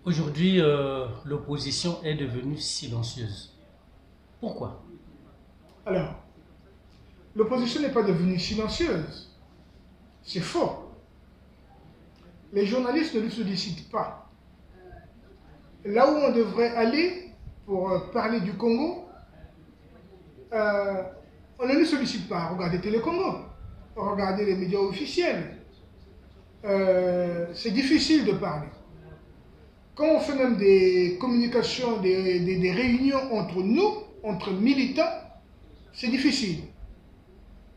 Aujourd'hui, l'opposition est devenue silencieuse. Pourquoi? Alors, l'opposition n'est pas devenue silencieuse. C'est faux. Les journalistes ne nous sollicitent pas. Là où on devrait aller pour parler du Congo, on ne nous sollicite pas. Regardez Télé-Congo, regardez les médias officiels. C'est difficile de parler. Quand on fait même des communications, des réunions entre nous, entre militants, c'est difficile.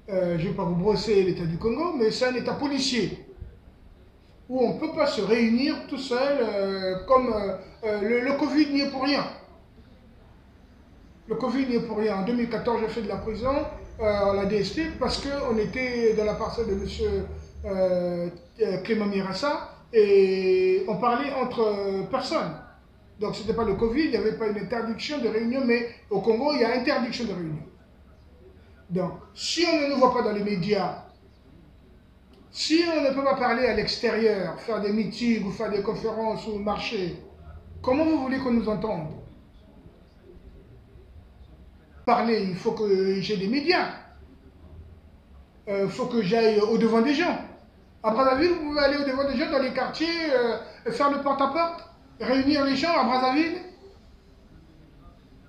Je ne vais pas vous brosser l'état du Congo, mais c'est un état policier où on ne peut pas se réunir tout seul comme le Covid n'y est pour rien. Le Covid n'y est pour rien. En 2014, j'ai fait de la prison à la DST parce qu'on était dans la parcelle de M. Clément Mirassa et on parlait entre personnes. Donc ce n'était pas le Covid, il n'y avait pas une interdiction de réunion, mais au Congo, il y a interdiction de réunion. Donc, si on ne nous voit pas dans les médias, si on ne peut pas parler à l'extérieur, faire des meetings ou faire des conférences ou marcher, comment vous voulez qu'on nous entende? Parler, il faut que j'ai des médias. Il faut que j'aille au-devant des gens. À Brazzaville, vous pouvez aller au-devant des gens dans les quartiers, faire le porte-à-porte, réunir les gens à Brazzaville.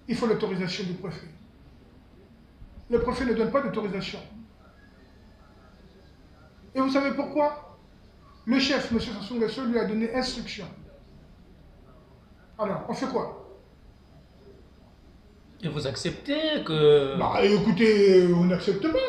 Il faut l'autorisation du préfet. Le préfet ne donne pas d'autorisation. Et vous savez pourquoi? Le chef, M. Sassou Nguesso, lui a donné instruction. Alors, on fait quoi? Et vous acceptez que... Bah écoutez, on n'accepte pas.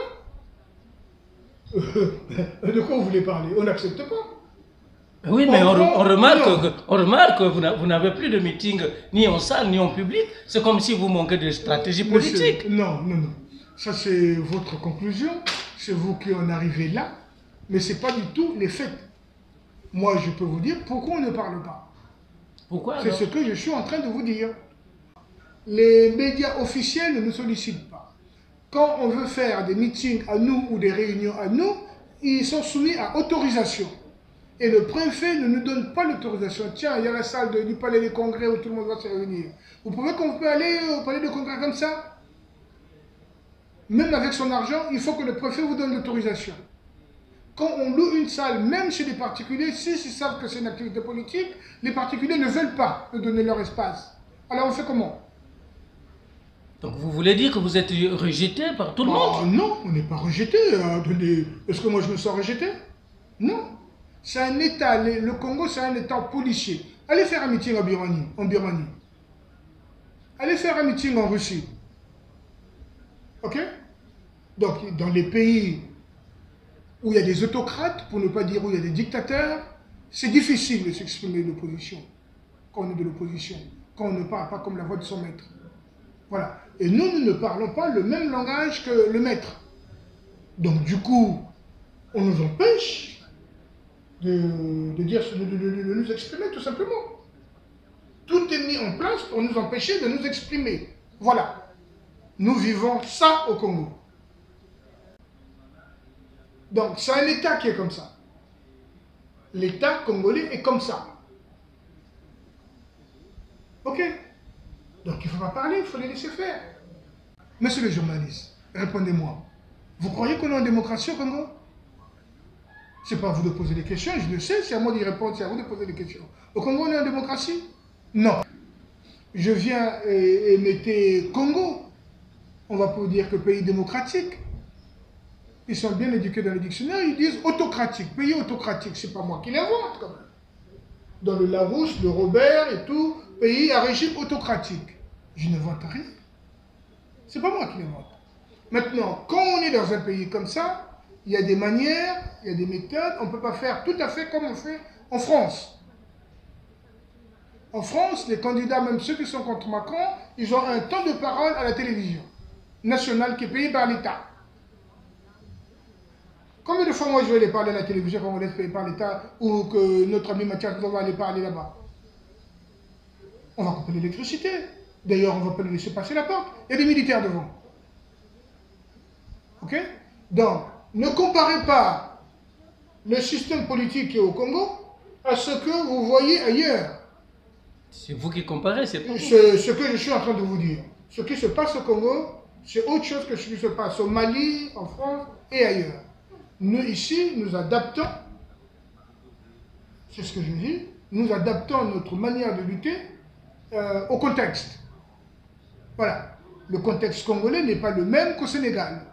De quoi vous voulez parler? On n'accepte pas. Oui, mais on remarque que vous n'avez plus de meeting ni en salle ni en public. C'est comme si vous manquez de stratégie politique. Non, non, non. Ça, c'est votre conclusion. C'est vous qui en arrivez là. Mais ce n'est pas du tout les faits. Moi, je peux vous dire pourquoi on ne parle pas. Pourquoi? C'est ce que je suis en train de vous dire. Les médias officiels ne nous sollicitent pas. Quand on veut faire des meetings à nous ou des réunions à nous, ils sont soumis à autorisation. Et le préfet ne nous donne pas l'autorisation. Tiens, il y a la salle du palais des congrès où tout le monde va se réunir. Vous pouvez qu'on peut aller au palais des congrès comme ça? Même avec son argent, il faut que le préfet vous donne l'autorisation. Quand on loue une salle, même chez les particuliers, s'ils savent que c'est une activité politique, les particuliers ne veulent pas nous donner leur espace. Alors on fait comment? Donc vous voulez dire que vous êtes rejeté par tout le monde? Non, on n'est pas rejeté. Est-ce que moi je me sens rejeté? Non. C'est un État, le Congo c'est un État policier. Allez faire un meeting en Birmanie. Allez faire un meeting en Russie. Ok? Donc dans les pays où il y a des autocrates, pour ne pas dire où il y a des dictateurs, c'est difficile de s'exprimer de l'opposition, quand on est de l'opposition, quand on ne parle pas comme la voix de son maître. Voilà. Et nous ne parlons pas le même langage que le maître. Donc du coup, on nous empêche de nous exprimer tout simplement. Tout est mis en place pour nous empêcher de nous exprimer. Voilà. Nous vivons ça au Congo. Donc c'est un État qui est comme ça. L'État congolais est comme ça. Ok? Donc il ne faut pas parler, il faut les laisser faire. Monsieur le journaliste, répondez-moi. Vous croyez qu'on est en démocratie au Congo? Ce n'est pas à vous de poser des questions, je le sais, c'est à moi d'y répondre, c'est à vous de poser des questions. Au Congo, on est en démocratie? Non. Je viens et mettez Congo. On va pas dire que pays démocratique. Ils sont bien éduqués dans les dictionnaires, ils disent autocratique, pays autocratique. C'est pas moi qui l'invente quand même. Dans le Larousse, le Robert et tout, pays à régime autocratique. Je n'invente rien. C'est pas moi qui l'invente. Maintenant, quand on est dans un pays comme ça, il y a des manières, il y a des méthodes, on ne peut pas faire tout à fait comme on fait en France. En France, les candidats, même ceux qui sont contre Macron, ils ont un temps de parole à la télévision nationale qui est payé par l'État. Combien de fois moi je vais aller parler à la télévision quand on laisse payer par l'État ou que notre ami Mathias va aller parler là-bas? On va couper l'électricité. D'ailleurs, on ne va pas le laisser passer la porte. Il y a des militaires devant. Ok? Donc, ne comparez pas le système politique qui est au Congo à ce que vous voyez ailleurs. C'est vous qui comparez, c'est pas Ce que je suis en train de vous dire. Ce qui se passe au Congo, c'est autre chose que ce qui se passe au Mali, en France et ailleurs. Nous, ici, nous adaptons, c'est ce que je dis, nous adaptons notre manière de lutter au contexte. Voilà. Le contexte congolais n'est pas le même qu'au Sénégal.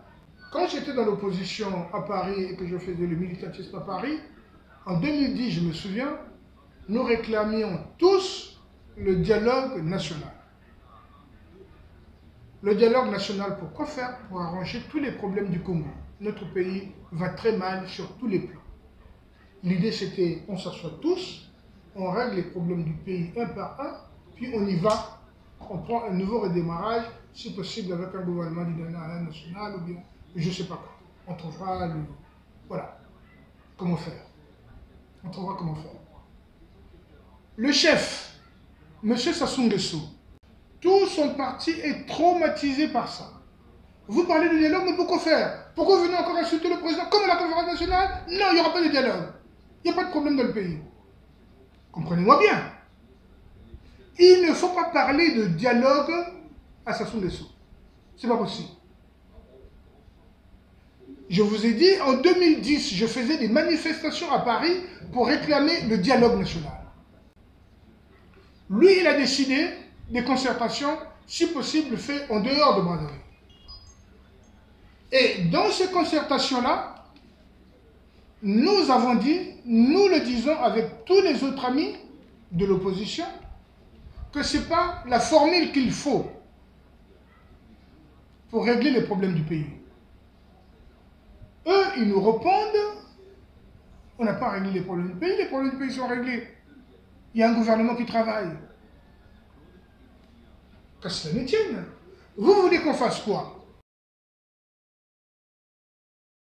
Quand j'étais dans l'opposition à Paris et que je faisais le militantisme à Paris, en 2010, je me souviens, nous réclamions tous le dialogue national. Le dialogue national, pour quoi faire? Pour arranger tous les problèmes du Congo. Notre pays va très mal sur tous les plans. L'idée c'était, on s'assoit tous, on règle les problèmes du pays un par un, puis on y va, on prend un nouveau redémarrage, si possible avec un gouvernement national ou bien, je ne sais pas quoi. On trouvera le... Voilà. Comment faire? On trouvera comment faire. Le chef, M. Sassou Nguesso, tout son parti est traumatisé par ça. Vous parlez de dialogue, mais pourquoi faire? Pourquoi venir encore insulter le président comme à la conférence nationale? Non, il n'y aura pas de dialogue. Il n'y a pas de problème dans le pays. Comprenez-moi bien. Il ne faut pas parler de dialogue à Sassou Nguesso. Ce n'est pas possible. Je vous ai dit, en 2010, je faisais des manifestations à Paris pour réclamer le dialogue national. Lui, il a décidé des concertations, si possible, faites en dehors de Brazzaville. Et dans ces concertations-là, nous avons dit, nous le disons avec tous les autres amis de l'opposition, que ce n'est pas la formule qu'il faut pour régler les problèmes du pays. Eux, ils nous répondent, on n'a pas réglé les problèmes du pays, les problèmes du pays sont réglés. Il y a un gouvernement qui travaille. Que cela ne tienne. Vous voulez qu'on fasse quoi?